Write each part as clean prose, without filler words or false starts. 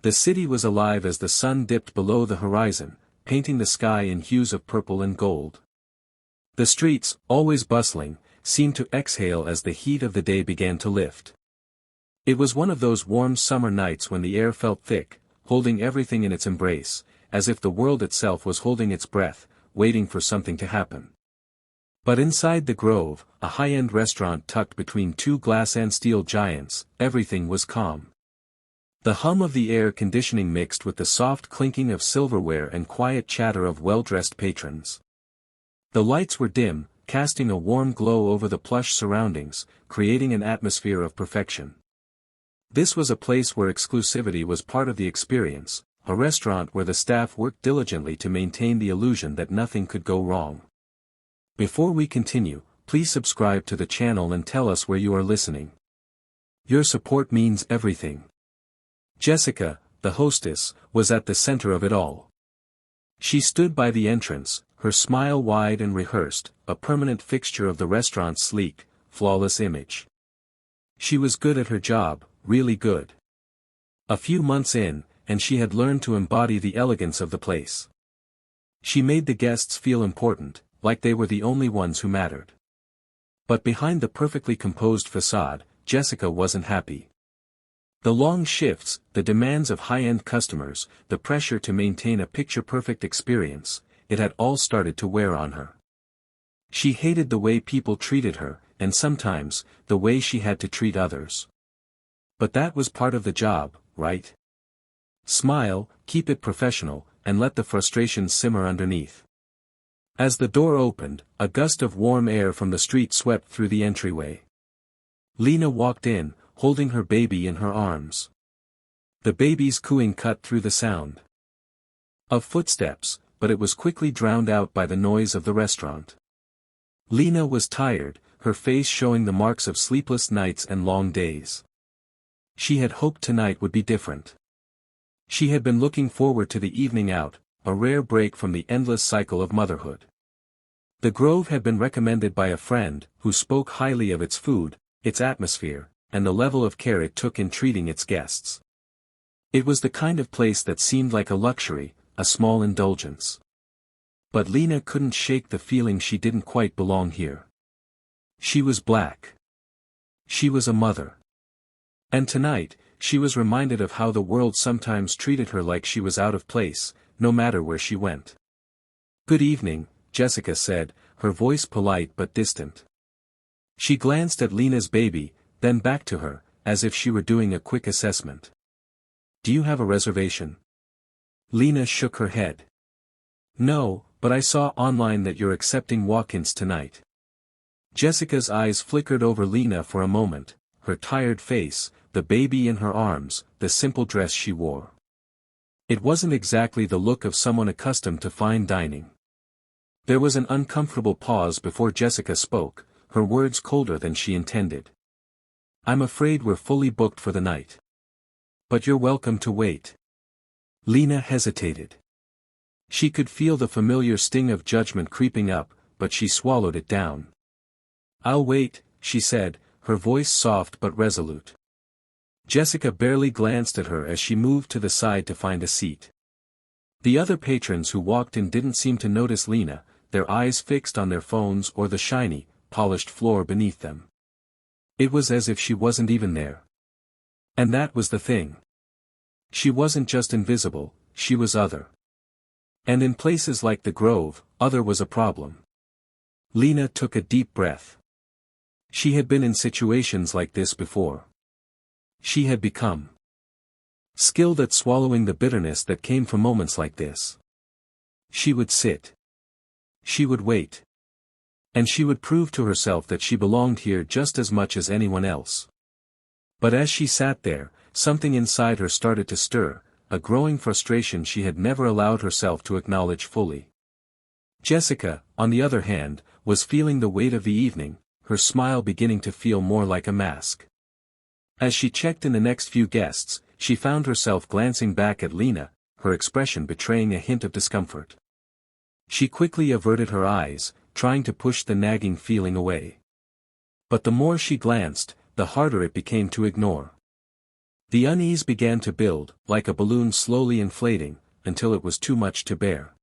The city was alive as the sun dipped below the horizon, painting the sky in hues of purple and gold. The streets, always bustling, seemed to exhale as the heat of the day began to lift. It was one of those warm summer nights when the air felt thick, holding everything in its embrace, as if the world itself was holding its breath, waiting for something to happen. But inside the Grove, a high-end restaurant tucked between two glass and steel giants, everything was calm. The hum of the air conditioning mixed with the soft clinking of silverware and quiet chatter of well-dressed patrons. The lights were dim, casting a warm glow over the plush surroundings, creating an atmosphere of perfection. This was a place where exclusivity was part of the experience, a restaurant where the staff worked diligently to maintain the illusion that nothing could go wrong. Before we continue, please subscribe to the channel and tell us where you are listening. Your support means everything. Jessica, the hostess, was at the center of it all. She stood by the entrance, her smile wide and rehearsed, a permanent fixture of the restaurant's sleek, flawless image. She was good at her job, really good. A few months in, and she had learned to embody the elegance of the place. She made the guests feel important, like they were the only ones who mattered. But behind the perfectly composed facade, Jessica wasn't happy. The long shifts, the demands of high-end customers, the pressure to maintain a picture-perfect experience, it had all started to wear on her. She hated the way people treated her, and sometimes, the way she had to treat others. But that was part of the job, right? Smile, keep it professional, and let the frustration simmer underneath. As the door opened, a gust of warm air from the street swept through the entryway. Lena walked in, holding her baby in her arms. The baby's cooing cut through the sound of footsteps, but it was quickly drowned out by the noise of the restaurant. Lena was tired, her face showing the marks of sleepless nights and long days. She had hoped tonight would be different. She had been looking forward to the evening out, a rare break from the endless cycle of motherhood. The Grove had been recommended by a friend, who spoke highly of its food, its atmosphere, and the level of care it took in treating its guests. It was the kind of place that seemed like a luxury, a small indulgence. But Lena couldn't shake the feeling she didn't quite belong here. She was black. She was a mother. And tonight, she was reminded of how the world sometimes treated her like she was out of place, no matter where she went. "Good evening," Jessica said, her voice polite but distant. She glanced at Lena's baby, then back to her, as if she were doing a quick assessment. "Do you have a reservation?" Lena shook her head. "No, but I saw online that you're accepting walk-ins tonight." Jessica's eyes flickered over Lena for a moment, her tired face, the baby in her arms, the simple dress she wore. It wasn't exactly the look of someone accustomed to fine dining. There was an uncomfortable pause before Jessica spoke, her words colder than she intended. "I'm afraid we're fully booked for the night. But you're welcome to wait." Lena hesitated. She could feel the familiar sting of judgment creeping up, but she swallowed it down. "I'll wait," she said, her voice soft but resolute. Jessica barely glanced at her as she moved to the side to find a seat. The other patrons who walked in didn't seem to notice Lena, their eyes fixed on their phones or the shiny, polished floor beneath them. It was as if she wasn't even there. And that was the thing. She wasn't just invisible, she was other. And in places like the Grove, other was a problem. Lena took a deep breath. She had been in situations like this before. She had become skilled at swallowing the bitterness that came from moments like this. She would sit. She would wait. And she would prove to herself that she belonged here just as much as anyone else. But as she sat there, something inside her started to stir, a growing frustration she had never allowed herself to acknowledge fully. Jessica, on the other hand, was feeling the weight of the evening, her smile beginning to feel more like a mask. As she checked in the next few guests, she found herself glancing back at Lena, her expression betraying a hint of discomfort. She quickly averted her eyes, trying to push the nagging feeling away. But the more she glanced, the harder it became to ignore. The unease began to build, like a balloon slowly inflating, until it was too much to bear.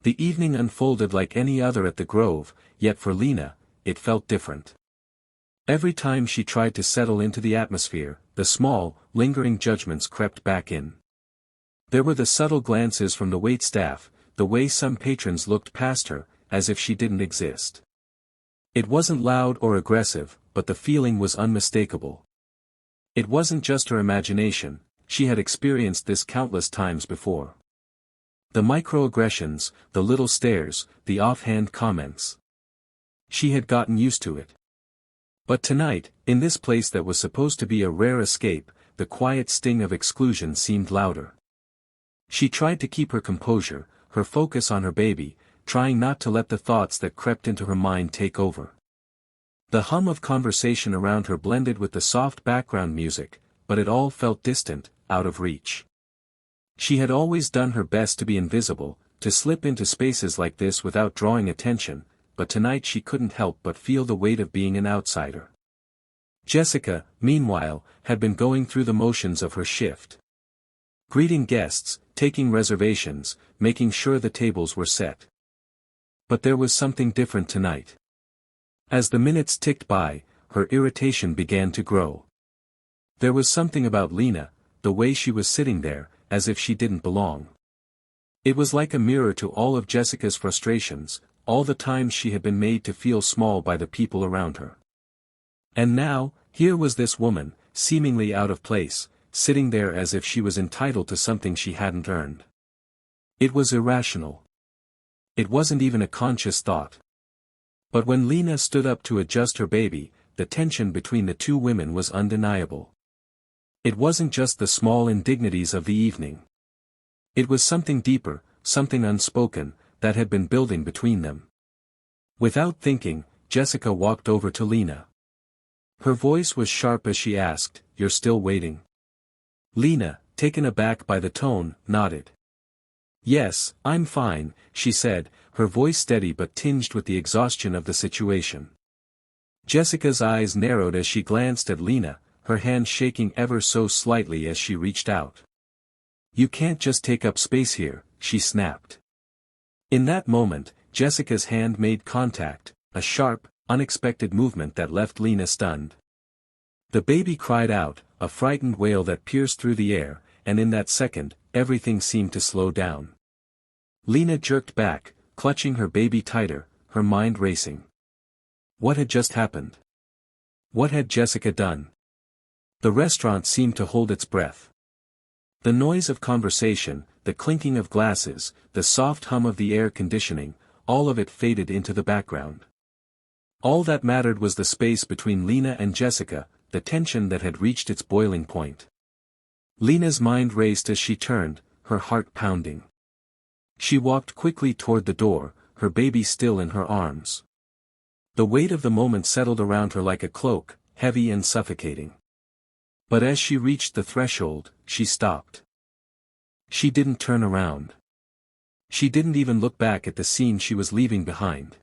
The evening unfolded like any other at the Grove, yet for Lena, it felt different. Every time she tried to settle into the atmosphere, the small, lingering judgments crept back in. There were the subtle glances from the waitstaff, the way some patrons looked past her, as if she didn't exist. It wasn't loud or aggressive, but the feeling was unmistakable. It wasn't just her imagination, she had experienced this countless times before. The microaggressions, the little stares, the offhand comments. She had gotten used to it. But tonight, in this place that was supposed to be a rare escape, the quiet sting of exclusion seemed louder. She tried to keep her composure, her focus on her baby, trying not to let the thoughts that crept into her mind take over. The hum of conversation around her blended with the soft background music, but it all felt distant, out of reach. She had always done her best to be invisible, to slip into spaces like this without drawing attention, but tonight she couldn't help but feel the weight of being an outsider. Jessica, meanwhile, had been going through the motions of her shift. Greeting guests, taking reservations, making sure the tables were set. But there was something different tonight. As the minutes ticked by, her irritation began to grow. There was something about Lena, the way she was sitting there, as if she didn't belong. It was like a mirror to all of Jessica's frustrations, all the times she had been made to feel small by the people around her. And now, here was this woman, seemingly out of place, sitting there as if she was entitled to something she hadn't earned. It was irrational. It wasn't even a conscious thought. But when Lena stood up to adjust her baby, the tension between the two women was undeniable. It wasn't just the small indignities of the evening. It was something deeper, something unspoken, that had been building between them. Without thinking, Jessica walked over to Lena. Her voice was sharp as she asked, "You're still waiting?" Lena, taken aback by the tone, nodded. "Yes, I'm fine," she said, her voice steady but tinged with the exhaustion of the situation. Jessica's eyes narrowed as she glanced at Lena, her hand shaking ever so slightly as she reached out. "You can't just take up space here," she snapped. In that moment, Jessica's hand made contact, a sharp, unexpected movement that left Lena stunned. The baby cried out, a frightened wail that pierced through the air, and in that second, everything seemed to slow down. Lena jerked back, clutching her baby tighter, her mind racing. What had just happened? What had Jessica done? The restaurant seemed to hold its breath. The noise of conversation, the clinking of glasses, the soft hum of the air conditioning, all of it faded into the background. All that mattered was the space between Lena and Jessica, the tension that had reached its boiling point. Lena's mind raced as she turned, her heart pounding. She walked quickly toward the door, her baby still in her arms. The weight of the moment settled around her like a cloak, heavy and suffocating. But as she reached the threshold, she stopped. She didn't turn around. She didn't even look back at the scene she was leaving behind.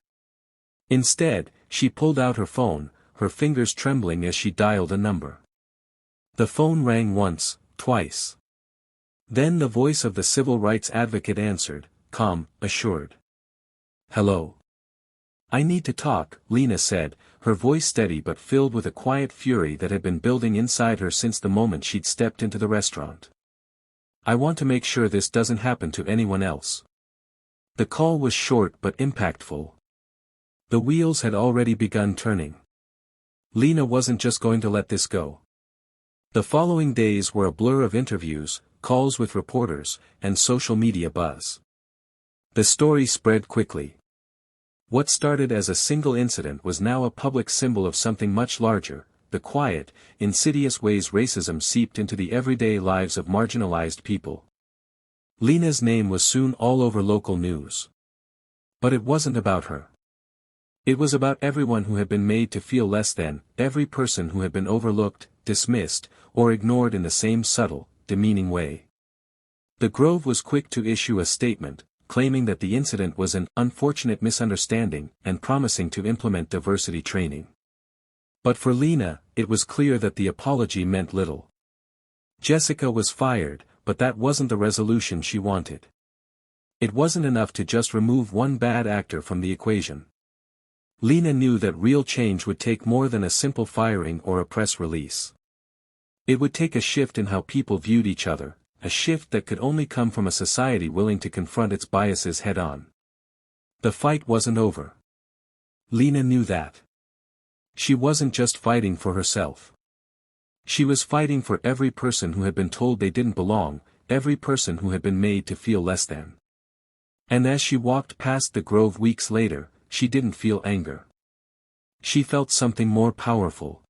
Instead, she pulled out her phone, her fingers trembling as she dialed a number. The phone rang once, twice. Then the voice of the civil rights advocate answered, calm, assured. "Hello. I need to talk," Lena said, her voice steady but filled with a quiet fury that had been building inside her since the moment she'd stepped into the restaurant. "I want to make sure this doesn't happen to anyone else." The call was short but impactful. The wheels had already begun turning. Lena wasn't just going to let this go. The following days were a blur of interviews, calls with reporters, and social media buzz. The story spread quickly. What started as a single incident was now a public symbol of something much larger, the quiet, insidious ways racism seeped into the everyday lives of marginalized people. Lena's name was soon all over local news. But it wasn't about her. It was about everyone who had been made to feel less than, every person who had been overlooked, dismissed, or ignored in the same subtle, demeaning way. The Grove was quick to issue a statement, claiming that the incident was an unfortunate misunderstanding and promising to implement diversity training. But for Lena, it was clear that the apology meant little. Jessica was fired, but that wasn't the resolution she wanted. It wasn't enough to just remove one bad actor from the equation. Lena knew that real change would take more than a simple firing or a press release. It would take a shift in how people viewed each other, a shift that could only come from a society willing to confront its biases head-on. The fight wasn't over. Lena knew that. She wasn't just fighting for herself. She was fighting for every person who had been told they didn't belong, every person who had been made to feel less than. And as she walked past the grove weeks later, she didn't feel anger. She felt something more powerful,